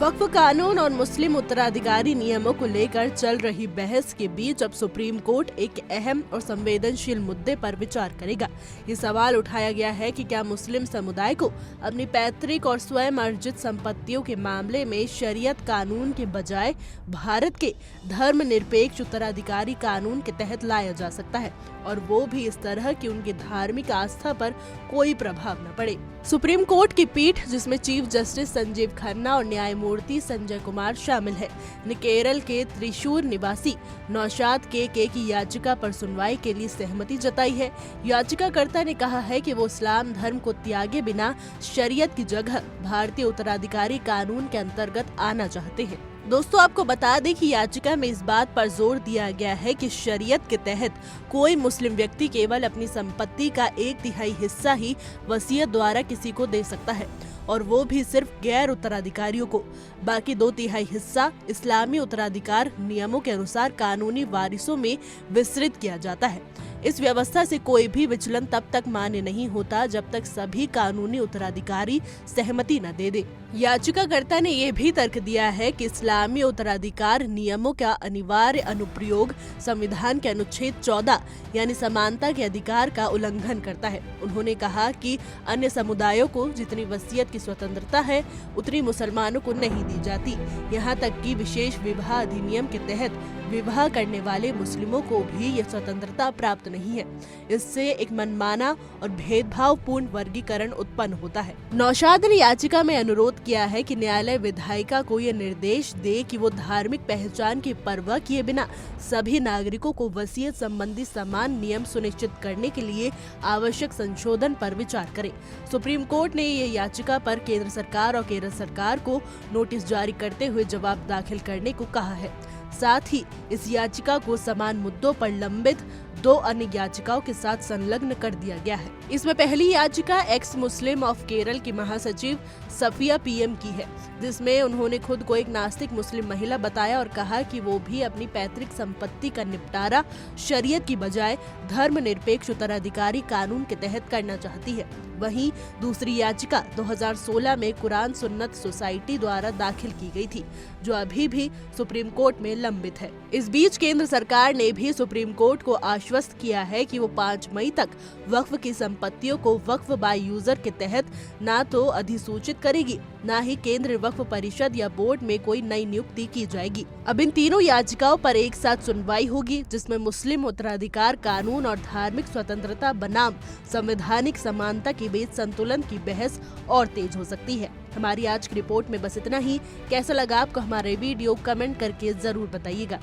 वक्फ कानून और मुस्लिम उत्तराधिकारी नियमों को लेकर चल रही बहस के बीच अब सुप्रीम कोर्ट एक अहम और संवेदनशील मुद्दे पर विचार करेगा। ये सवाल उठाया गया है कि क्या मुस्लिम समुदाय को अपनी पैतृक और स्वयं अर्जित संपत्तियों के मामले में शरीयत कानून के बजाय भारत के धर्मनिरपेक्ष उत्तराधिकारी कानून के तहत लाया जा सकता है, और वो भी इस तरह कि उनकी धार्मिक आस्था पर कोई प्रभाव न पड़े। सुप्रीम कोर्ट की पीठ, जिसमें चीफ जस्टिस संजीव खन्ना और न्यायमूर्ति संजय कुमार शामिल है, ने केरल के त्रिशूर निवासी नौशाद के की याचिका पर सुनवाई के लिए सहमति जताई है। याचिकाकर्ता ने कहा है कि वो इस्लाम धर्म को त्यागे बिना शरीयत की जगह भारतीय उत्तराधिकारी कानून के अंतर्गत आना चाहते हैं। दोस्तों, आपको बता दें कि याचिका में इस बात पर जोर दिया गया है कि शरीयत के तहत कोई मुस्लिम व्यक्ति केवल अपनी संपत्ति का 1/3 हिस्सा ही वसीयत द्वारा किसी को दे सकता है, और वो भी सिर्फ गैर उत्तराधिकारियों को। बाकी 2/3 हिस्सा इस्लामी उत्तराधिकार नियमों के अनुसार कानूनी वारिसों में विस्तृत किया जाता है। इस व्यवस्था से कोई भी विचलन तब तक मान्य नहीं होता जब तक सभी कानूनी उत्तराधिकारी सहमति न दे दे। याचिकाकर्ता ने यह भी तर्क दिया है कि इस्लामी उत्तराधिकार नियमों का अनिवार्य अनुप्रयोग संविधान के अनुच्छेद 14 यानी समानता के अधिकार का उल्लंघन करता है। उन्होंने कहा कि अन्य समुदायों को जितनी वसीयत की स्वतंत्रता है उतनी मुसलमानों को नहीं दी जाती। यहाँ तक कि विशेष विवाह अधिनियम के तहत विवाह करने वाले मुस्लिमों को भी यह स्वतंत्रता प्राप्त नहीं है। इससे एक मनमाना और भेदभावपूर्ण वर्गीकरण उत्पन्न होता है। नौशाद ने याचिका में अनुरोध किया है कि न्यायालय विधायिका को यह निर्देश दे कि वो धार्मिक पहचान की परवाह किए बिना सभी नागरिकों को वसीयत संबंधी समान नियम सुनिश्चित करने के लिए आवश्यक संशोधन पर विचार करे। सुप्रीम कोर्ट ने ये याचिका पर केंद्र सरकार और केरल सरकार को नोटिस जारी करते हुए जवाब दाखिल करने को कहा है। साथ ही इस याचिका को समान मुद्दों पर लंबित 2 अन्य याचिकाओं के साथ संलग्न कर दिया गया है। इसमें पहली याचिका एक्स मुस्लिम ऑफ केरल की महासचिव सफिया पीएम की है, जिसमें उन्होंने खुद को एक नास्तिक मुस्लिम महिला बताया और कहा कि वो भी अपनी पैतृक संपत्ति का निपटारा शरीयत की बजाय धर्मनिरपेक्ष उत्तराधिकारी कानून के तहत करना चाहती है। वहीं दूसरी याचिका 2016 में कुरान सुन्नत सोसाइटी द्वारा दाखिल की गई थी, जो अभी भी सुप्रीम कोर्ट में लंबित है। इस बीच केंद्र सरकार ने भी सुप्रीम कोर्ट को आश्वस्त किया है कि वो 5 मई तक वक्फ की संपत्तियों को वक्फ बाय यूजर के तहत न तो अधिसूचित करेगी, न ही केंद्रीय वक्फ परिषद या बोर्ड में कोई नई नियुक्ति की जाएगी। अब इन तीनों याचिकाओं पर एक साथ सुनवाई होगी, जिसमें मुस्लिम उत्तराधिकार कानून और धार्मिक स्वतंत्रता बनाम संवैधानिक समानता के बीच संतुलन की बहस और तेज हो सकती है। हमारी आज की रिपोर्ट में बस इतना ही। कैसा लगा आपको हमारा वीडियो, कमेंट करके जरूर बताइएगा।